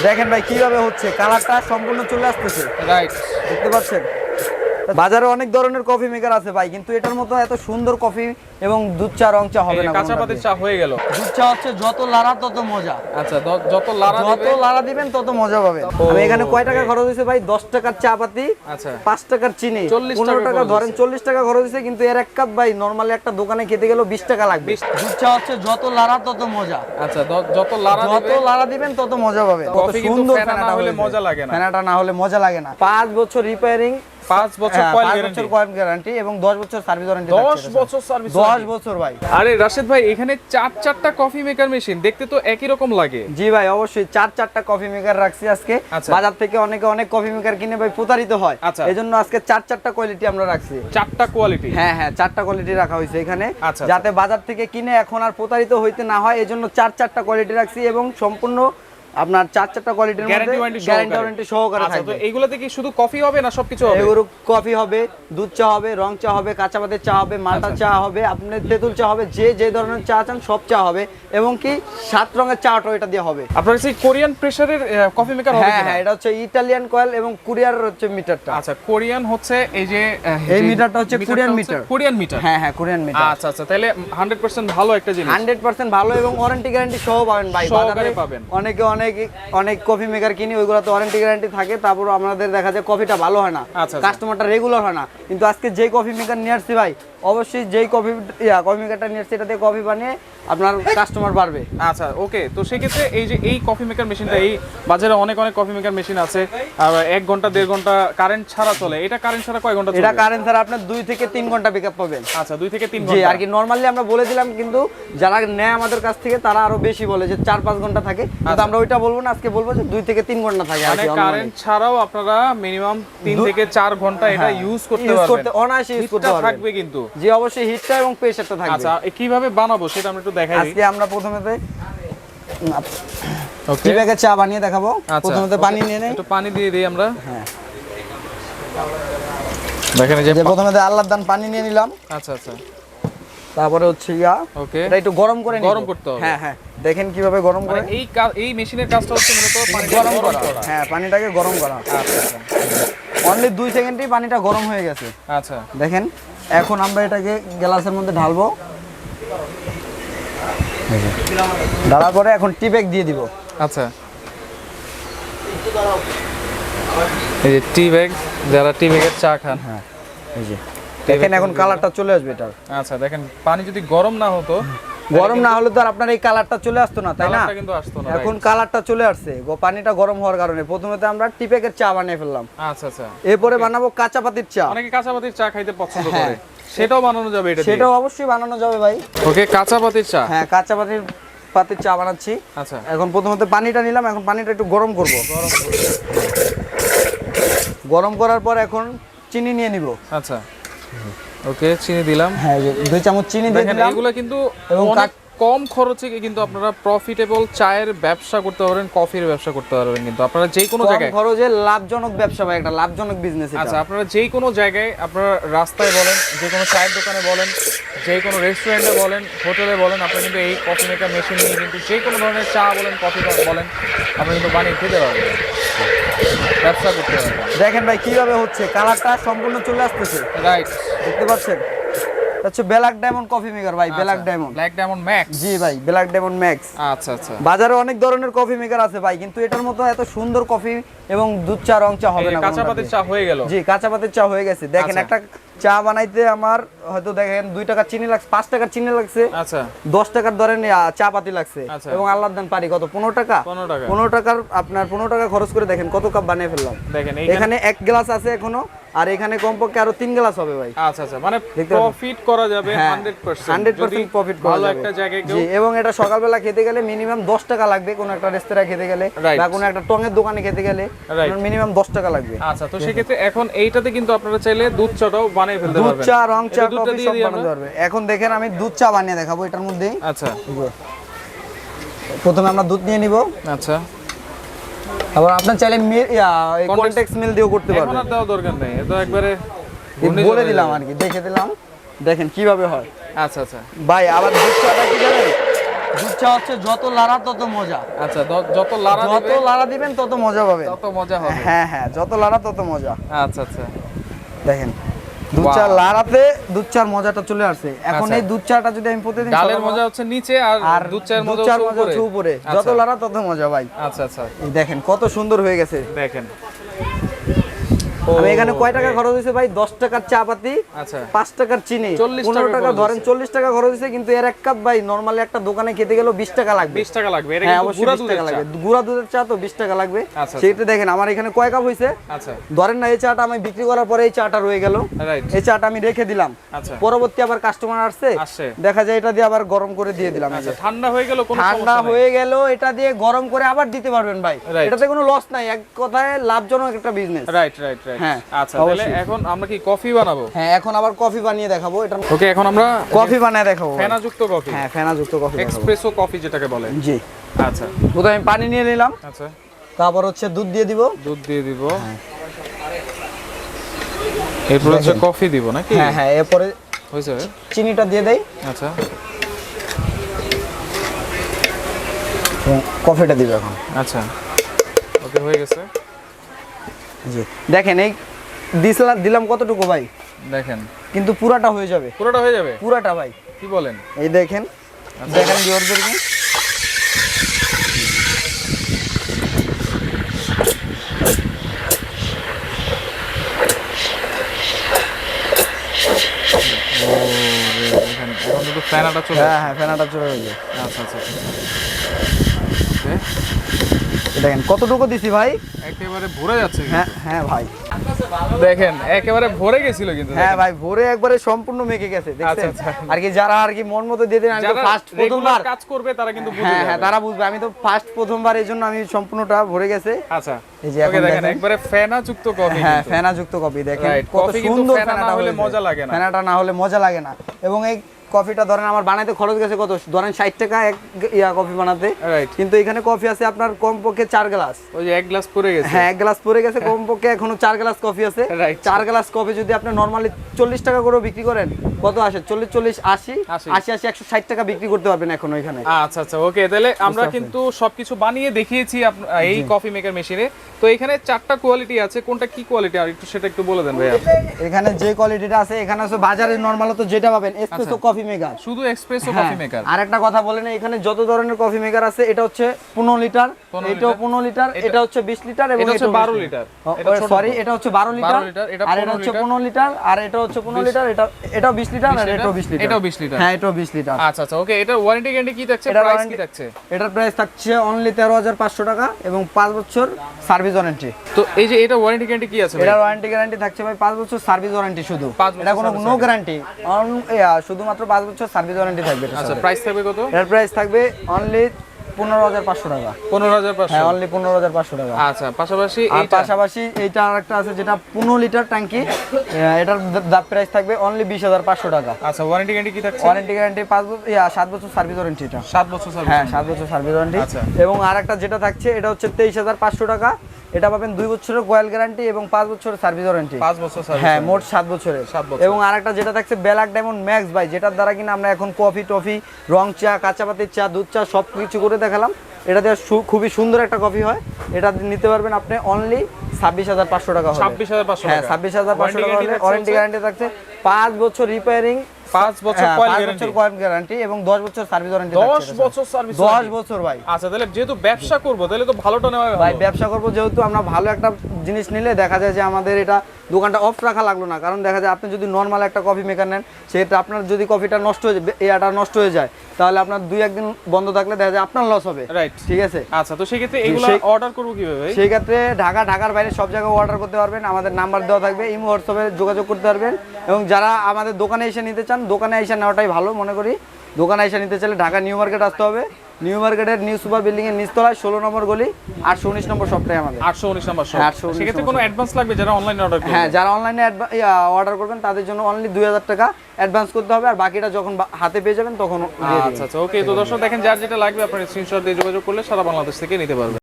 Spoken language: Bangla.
দেখেন ভাই কিভাবে হচ্ছে, কালারটা সম্পূর্ণ চলে আসতেছে। রাইট, দেখতে পাচ্ছেন বাজারে অনেক ধরনের কফি মেকার আছে ভাই, কিন্তু এটার মতো এত সুন্দর কফি এবং দুধ চা রং চা হবে না। কাঁচা পাতির চা হয়ে গেল। দুধ চা হচ্ছে যত লাড়া তত মজা। আচ্ছা, যত লাড়া দিবেন তত মজা পাবেন। আমি এখানে কয় টাকা খরচ হয়েছে ভাই? 10 টাকার চা পাতি, আচ্ছা 5 টাকার চিনি, 15 টাকা ধরেন 40 টাকা খরচ হয়েছে, কিন্তু এর এক কাপ ভাই নরমালি একটা দোকানে খেতে গেলেও 20 টাকা লাগবে। দুধ চা হচ্ছে যত লাড়া তত মজা। আচ্ছা, যত লাড়া দিবেন তত মজা পাবেন। কফি কিন্তু ফেনা না হলে মজা লাগে না। ফেনাটা না হলে মজা লাগে না। 5 বছর রিপেয়ারিং, 5 বছর কয়েল গ্যারান্টি এবং 10 বছর সার্ভিস ওয়ারেন্টি। 10 বছর সার্ভিস, 10 বছর ভাই। আরে রাশেদ ভাই, এখানে চারটা কফি মেকার মেশিন, দেখতে তো একই রকম লাগে। জি ভাই, অবশ্যই চারটা কফি মেকার রাখছি আজকে। বাজার থেকে অনেক কফি মেকার কিনে ভাই প্রতারিত হয়, এজন্য আজকে চারটা কোয়ালিটি আমরা রাখছি। 4টা কোয়ালিটি? হ্যাঁ, 4টা কোয়ালিটি রাখা হয়েছে এখানে, যাতে বাজার থেকে কিনে এখন আর প্রতারিত হইতে না হয়, এজন্য চারটা কোয়ালিটি রাখছি এবং সম্পূর্ণ আপনার চারটা কোয়ালিটির মধ্যে গ্যারান্টি ওয়ারেন্টি সহকারে থাকবে। তো এইগুলোতে কি শুধু কফি হবে না সবকিছু হবে? এগুলো কফি হবে, দুধ চা হবে, রং চা হবে, কাঁচা পাতির চা হবে, মাল্টা চা হবে, আপনার তেঁতুল চা হবে, যে ধরনের চা চান সব চা হবে, এবং কি 7 রঙের চাটাও এটা দিয়ে হবে। আপনার কাছে কোরিয়ান প্রেসারের কফি মেকার হবে? হ্যাঁ, এটা হচ্ছে ইতালিয়ান কয়েল এবং কোরিয়ার হচ্ছে মিটারটা। আচ্ছা, কোরিয়ান হচ্ছে এই যে এই মিটারটা হচ্ছে কোরিয়ান মিটার। Korean meter? হ্যাঁ, কোরিয়ান মিটার। আচ্ছা, তাহলে 100% ভালো একটা জিনিস। 100% ভালো এবং ওয়ারেন্টি গ্যারান্টি সহ পাবেন ভাই। বাজারে পাবেন অনেক কফি মেকার কিনি, ওইগুলোতে ওয়ারেন্টি গ্যারান্টি থাকে, তারপর আমাদের দেখা যায় কফিটা ভালো হয় না, কাস্টমারটা রেগুলার হয় না। কিন্তু আজকে যেই কফি মেকার নিয়ে আসছি ভাই, অবশ্যই যেই কফি মেকারটা নিয়ে আসছি এটাতে কফি বানিয়ে আপনার কাস্টমার বাড়বে। আচ্ছা, ওকে। তো সেক্ষেত্রে এই যে এই কফি মেকার মেশিনটা, এই বাজারে অনেক কফি মেকার মেশিন আছে, আর 1 ঘন্টা 1.5 ঘন্টা কারেন্ট ছাড়া চলে। এটা কারেন্ট ছাড়া কয় ঘন্টা চলে? এটা কারেন্ট ছাড়া আপনার 2 থেকে 3 ঘন্টা ব্যাকআপ পাবেন। আচ্ছা, 2 থেকে 3 ঘন্টা। জি, আর কি নরমালি আমরা বলে দিলাম, কিন্তু যারা নেয় আমাদের কাছ থেকে তারা আরো বেশি বলে যে 4-5 ঘন্টা থাকে, কিন্তু আমরা ওইটা বলবো না, আজকে বলবো যে 2 থেকে 3 ঘন্টা থাকে। মানে কারেন্ট ছাড়াও আপনারা মিনিমাম 3 থেকে 4 ঘন্টা এটা ইউজ করতে পারবেন। অনায়াসে ইউজ করতে পারবেন। থাকবে কিন্তু। জি, অবশ্যই হিটটা এবং প্রেসারটা থাকবে। আচ্ছা, কিভাবে বানাবো সেটা আমরা একটু দেখাই দিই। আজকে আমরা প্রথমেতে টি ব্যাগে চা বানিয়ে দেখাবো। প্রথমেতে পানি নিয়ে নেই, একটু পানি দিয়ে দিই আমরা। হ্যাঁ, দেখেন এই যে প্রথমেতে আল্লাহর দান পানি নিয়ে নিলাম। আচ্ছা, তারপরে হচ্ছে ওকে, এটা একটু গরম করতে হবে। হ্যাঁ, দেখেন কিভাবে গরম করে। এই মেশিনের কাজটা হচ্ছে মূলত পানি গরম করা। হ্যাঁ, পানিটাকে গরম করা। আচ্ছা, অনলি 2 সেকেন্ডেই পানিটা গরম হয়ে গেছে। আচ্ছা, দেখেন এখন আমরা এটাকে গ্লাসের মধ্যে ঢালবো। ঢালার পরে এখন টি ব্যাগ দিয়ে দিব। আচ্ছা, এই যে টি ব্যাগ, যারা টি ব্যাগের চা খান, হ্যাঁ, এই যে দেখেন এখন কালারটা চলে আসবে এটার। আচ্ছা, দেখেন পানি যদি গরম না হতো, গরম না হলে তো আর আপনার এই কালারটা চলে আসতো না, তাই না? এখন কালারটা চলে আসছে পানিটা গরম হওয়ার কারণে। প্রথমেতে আমরা টি ব্যাগের চা বানিয়ে ফেললাম। আচ্ছা, এরপরে বানাবো কাঁচা পাতির চা। অনেকে কাঁচা পাতির চা খাইতে পছন্দ করে, সেটাও বানানো যাবে এটা দিয়ে? সেটাও অবশ্যই বানানো যাবে ভাই। ওকে, কাঁচা পাতির চা। হ্যাঁ, কাঁচা পাতির চা বানাচ্ছি। আচ্ছা, এখন প্রথমতে পানিটা নিলাম, এখন পানিটা একটু গরম করব। গরম করার পর এখন চিনি নিয়ে নিব। আচ্ছা, ওকে, চিনি দিলাম। হ্যাঁ, 2 চামচ চিনি দিয়ে দিলাম। এগুলো কিন্তু অনেক কম খরচে কিন্তু আপনারা প্রফিটেবল চায়ের ব্যবসা করতে পারবেন, কফির ব্যবসা করতে পারবেন, কিন্তু আপনারা যে কোনো জায়গায় কম খরচে লাভজনক ব্যবসা ভাই, একটা লাভজনক বিজনেস এটা। আচ্ছা, আপনারা যে কোনো জায়গায়, আপনারা রাস্তায় বলেন, যে কোনো চায়ের দোকানে বলেন, যে কোনো রেস্টুরেন্টে বলেন, হোটেলে বলেন, আপনারা কিন্তু এই কফি মেকার মেশিন নিয়ে কিন্তু যে কোনো ধরনের চা বলেন, কফি বলেন, আপনারা কিন্তু বানিয়ে খেতে পারবেন, ব্যবসা করতে পারবেন। দেখেন ভাই কিভাবে হচ্ছে, কালারটা সম্পূর্ণ চলে আসতেছে। রাইট, দেখতে পাচ্ছেন? আচ্ছা, ব্ল্যাক ডায়মন্ড কফি মেকার ভাই, ব্ল্যাক ডায়মন্ড ম্যাক্স। জি ভাই, ব্ল্যাক ডায়মন্ড ম্যাক্স। আচ্ছা, বাজারে অনেক ধরনের কফি মেকার আছে ভাই, কিন্তু এটার মতো এত সুন্দর কফি এবং দুধ চা রং চা হবে না। কাঁচা পাতির চা হয়ে গেল? জি, কাঁচা পাতির চা হয়ে গেছে। দেখেন একটা চা বানাইতে আমার হয়তো দেখেন 2 টাকা চিনি লাগছে, 5 টাকার চিনি লাগছে। আচ্ছা, 10 টাকার ধরেন চা পাতি লাগছে, এবং আল্লাহর দান পারি কত? 15 টাকা। 15 টাকার আপনার 15 টাকা খরচ করে দেখেন কত কাপ বানিয়ে ফেললাম। দেখেন এখানে 1 গ্লাস আছে এখনো, আর এখানে কমপক্ষে আরো 3 গ্লাস হবে ভাই। আচ্ছা, মানে প্রফিট করা যাবে 100% প্রফিট করা যাবে ভালো একটা জায়গায়। জি, এবং এটা সকালবেলা খেতে গেলে মিনিমাম 10 টাকা লাগবে, কোন একটা রেস্তোরাঁ খেতে গেলে বা কোন একটা টঙের দোকানে খেতে গেলে মিনিমাম 10 টাকা লাগবে। আচ্ছা, তো সেক্ষেত্রে এখন এইটাতে কিন্তু আপনারা চাইলে দুধ চাটাও বানিয়ে ফেলতে পারবেন। দুধ চা, রং চা, কফি সব বানাতে পারবে। এখন দেখেন আমি দুধ চা বানিয়ে দেখাবো এটার মধ্যে। আচ্ছা, প্রথমে আমরা দুধ নিয়ে নিব। আচ্ছা, আবার আপনার চাইলে কনটেক্স মিল দিয়েও করতে পারবেন। এখন আর দেওয়া দরকার নেই, এটা একবারে বলে দিলাম আর কি, দেখে দিলাম। দেখেন কিভাবে হয়। আচ্ছা, ভাই আবার দুধ চাটা কি জানেন, দুধ চা হচ্ছে যত লাড়া তত মজা। আচ্ছা, যত লাড়া দিবেন তত মজা পাবেন, তত মজা হবে। হ্যাঁ হ্যাঁ, যত লাড়া তত মজা। আচ্ছা আচ্ছা, দেখেন দুধ চা লাড়াতে দুধ চার মজাটা চলে আসছে। এখন এই দুধ চাটা যদি আমি প্রতিদিন, ডালের মজা হচ্ছে নিচে আর দুধ চার মজা হচ্ছে উপরে, যত লাড়া তত মজা ভাই। আচ্ছা আচ্ছা, দেখেন কত সুন্দর হয়ে গেছে। দেখেন আমি এখানে কয় টাকা খরচ হয়েছে ভাই? 10 টাকার চা পাতি, আচ্ছা 5 টাকার চিনি, 15 টাকা ধরেন 40 টাকা খরচ হয়েছে। কিন্তু এর এক কাপ ভাই নরমালি একটা দোকানে খেতে গেলেও 20 টাকা লাগবে। 20 টাকা লাগবে, এটা হ্যাঁ কিন্তু অবশ্যই 20 টাকা লাগবে। গুঁড়া দুধের চা তো 20 টাকা লাগবে। সেটা দেখেন আমার এখানে কয় কাপ হয়েছে। আচ্ছা ধরেন না এই চাটা আমি বিক্রি করার পরে এই চাটা রয়ে গেল, এই চাটা আমি রেখে দিলাম, পরবর্তী আবার কাস্টমার আসছে, দেখা যায় এটা দিয়ে আবার গরম করে দিয়ে দিলাম। ঠান্ডা হয়ে গেল, কোনো ঠান্ডা হয়ে গেল এটা দিয়ে গরম করে আবার দিতে পারবেন ভাই, এটাতে কোনো লস নাই, এক কথায় লাভজনক একটা বিজনেস। Right right right. হ্যাঁ আচ্ছা, তাহলে এখন আমরা কি কফি বানাবো? হ্যাঁ, এখন আবার কফি বানিয়ে দেখাবো। এটা ওকে, এখন আমরা কফি বানিয়ে দেখাবো, ফেনাযুক্ত কফি। হ্যাঁ, ফেনাযুক্ত কফি, এক্সপ্রেসো কফি যেটাকে বলে। জি আচ্ছা, প্রথমে আমি পানি নিয়ে নিলাম। আচ্ছা, তারপর হচ্ছে দুধ দিয়ে দিব। এরপর হচ্ছে কফি দিব নাকি? হ্যাঁ হ্যাঁ, এরপরে হইছে চিনিটা দিয়ে দেই। আচ্ছা, কফিটা দিব এখন। আচ্ছা, ওকে, হয়ে গেছে। জি দেখেন এই দিলাম কতটুকু ভাই, দেখেন কিন্তু পুরাটা হয়ে যাবে। পুরোটা হয়ে যাবে? পুরাটা ভাই, কি বলেন? এই দেখেন, দেখেন ভিউয়ারদেরকে এখন তো ফ্যানাটা চলে। হ্যাঁ হ্যাঁ, ফেনাটা চলে যাবে। আচ্ছা আচ্ছা, দেখেন কতটুকু দিছি ভাই, একেবারে ভরে যাচ্ছে। হ্যাঁ হ্যাঁ ভাই, দেখেন একেবারে ভরে গেছিল কিন্তু। হ্যাঁ ভাই, ভরে একবারে সম্পূর্ণ মেখে গেছে। দেখছেন আর কি, যারা আর কি মন মতো দিয়ে দেন, আমি তো ফার্স্ট প্রথমবার কাজ করবে তারা কিন্তু বুঝবে। হ্যাঁ হ্যাঁ, তারা বুঝবে, আমি তো ফার্স্ট প্রথমবার, এইজন্য আমি সম্পূর্ণটা ভরে গেছে। আচ্ছা, এই যে ওকে, দেখেন একবারে ফেনাযুক্ত কফি। হ্যাঁ, ফেনাযুক্ত কফি। দেখেন কত সুন্দর, ফেনাটা হলে মজা লাগে না, ফেনাটা না হলে মজা লাগে না। এবং এই কফিটা ধরেন আমার বানাইতে খরচ গেছে কত, ধরেন 60 টাকা এক কফি বানাতে, কিন্তু এখানে কফি আছে আপনার কমপক্ষে 4 গ্লাস। ওই যে 1 গ্লাস পড়ে গেছে। হ্যাঁ, 1 গ্লাস পড়ে গেছে, কমপক্ষে এখনো 4 গ্লাস কফি আছে। 4 গ্লাস কফি যদি আপনি নরমালি 40 টাকা করে বিক্রি করেন, কত আসে? 40 40 80 80 160 টাকা বিক্রি করতে পারবেন এখন ওইখানে। আচ্ছা আচ্ছা, ওকে, তাহলে আমরা কিন্তু সবকিছু বানিয়ে দেখিয়েছি এই কফি মেকার মেশিনে। তো এখানে 4টা কোয়ালিটি আছে, কোনটা কি কোয়ালিটি আর একটু সেটা একটু বলে দেন ভাইয়া। এখানে যে কোয়ালিটিটা আছে, এখানে আছে বাজারে নরমাল তো যেটা পাবেন এসপ্রেসো কফি মেকার, শুধু এক্সপ্রেসো কফি মেকার। আর একটা কথা বলেন, এখানে যত ধরনের কফি মেকার আছে, এটা হচ্ছে 15 লিটার, এটাও 15 লিটার, এটা হচ্ছে 20 লিটার, এবং এটা হচ্ছে 12 লিটার। সরি, এটা হচ্ছে 12 লিটার, আর এটা হচ্ছে 15 লিটার, আর এটা হচ্ছে 15 লিটার, এটাও 20 লিটার, আর এটাও 20 লিটার। এটাও 20 লিটার। হ্যাঁ, এটাও 20 লিটার। আচ্ছা আচ্ছা, ওকে, এটার ওয়ারেন্টি গ্যারান্টি কি থাকছে, প্রাইস কি থাকছে? এটার প্রাইস থাকছে অনলি 13,500 টাকা এবং 5 বছর সার্ভিস ওয়ারেন্টি। তো এই যে এটা ওয়ারেন্টি গ্যারান্টি কি আছে? এটার ওয়ারেন্টি গ্যারান্টি থাকছে ভাই 5 বছর সার্ভিস ওয়ারেন্টি শুধু, এটা কোনো নো গ্যারান্টি, শুধুমাত্র 5 বছর সার্ভিস ওয়ারেন্টি থাকবে। আচ্ছা, প্রাইস থাকবে কত? এর প্রাইস থাকবে অনলি 15,500 টাকা। 15,500? হ্যাঁ, অনলি 15,500 টাকা। আচ্ছা, পাশাপাশি এইটা আরেকটা আছে যেটা 15 লিটার ট্যাঙ্কি, এটার প্রাইস থাকবে অনলি 20,500 টাকা। আচ্ছা, ওয়ারেন্টি গ্যারান্টি কি থাকছে? ওয়ারেন্টি গ্যারান্টি 7 বছর সার্ভিস ওয়ারেন্টি। এটা 7 বছর সার্ভিস? হ্যাঁ, 7 বছর সার্ভিস ওয়ারেন্টি। এবং আরেকটা যেটা থাকছে এটা হচ্ছে 23,500 টাকা, এটা পাবেন 2 বছরের কয়েল গ্যারান্টি এবং 5 বছরের সার্ভিস ওয়ারেন্টি। 5 বছর সার্ভিস? হ্যাঁ, মোট 7 বছরের। এবং আরেকটা যেটা থাকছে ব্ল্যাক ডায়মন্ড ম্যাক্স ভাই, যেটার দ্বারা কিনা আমরা এখন কফি টফি, রং চা, কাঁচা পাতির চা, দুধ চা সব কিছু করে দেখালাম। এটা দিয়ে খুবই সুন্দর একটা কফি হয়, এটা নিতে পারবেন আপনি অনলি 26,500 টাকা। 26,500? হ্যাঁ, 26,500 টাকা হলে ওয়ারেন্টি গ্যারান্টি থাকছে 5 বছর রিপেয়ারিং, 5 বছর কয়েল গ্যারান্টি এবং 10 বছর সার্ভিস ওয়ারেন্টি। 10 বছর সার্ভিস? 10 বছর ভাই। আচ্ছা, তাহলে যেহেতু ব্যবসা করব তাহলে তো ভালোটা নেওয়া হবে ভাই। ব্যবসা করব যেহেতু, আমরা ভালো একটা জিনিস নিলে দেখা যায় যে আমাদের এটা দোকানটা অফ রাখা লাগলো না। কারণ দেখা যায় আপনি যদি নরমাল একটা কফি মেকার নেন, সেটা আপনার যদি কফিটা নষ্ট হয়ে যায়, এটা নষ্ট হয়ে যায়, তাহলে আপনার 2-1 দিন বন্ধ থাকলে দেখা যায় আপনার লস হবে। রাইট, ঠিক আছে। আচ্ছা, তো সেই ক্ষেত্রে এগুলো অর্ডার করব কিভাবে ভাই? সেই ক্ষেত্রে ঢাকার বাইরে সব জায়গায় অর্ডার করতে পারবেন, আমাদের নাম্বার দেওয়া থাকবে, ইমো হোয়াটসঅ্যাপে যোগাযোগ করতে পারবেন। এবং যারা আমাদের দোকানে এসে নিতে চান, দোকানে এসে নেওয়াটাই ভালো মনে করি। দোকানে এসে নিতে চাইলে ঢাকা নিউ মার্কেট আসতে হবে। নিউ মার্কেটের নিউ সুপার বিল্ডিং এর নিচতলায় 16 নম্বর গলি, 819 নম্বর শপটাই আমাদের। 819 নম্বর শপ। সেক্ষেত্রে কোনো অ্যাডভান্স লাগবে যারা অনলাইনে অর্ডার করবে? হ্যাঁ, যারা অনলাইনে অর্ডার করবেন তাদের জন্য অনলি 2,000 টাকা অ্যাডভান্স করতে হবে, আর বাকিটা যখন হাতে পেয়ে যাবেন তখন দিয়ে দিবেন। আচ্ছা আচ্ছা, ওকে, তো দর্শক দেখেন যার যেটা লাগবে আপনারা স্ক্রিনশট দিয়ে যোগাযোগ করলে সারা বাংলাদেশ থেকে নিতে পারবেন।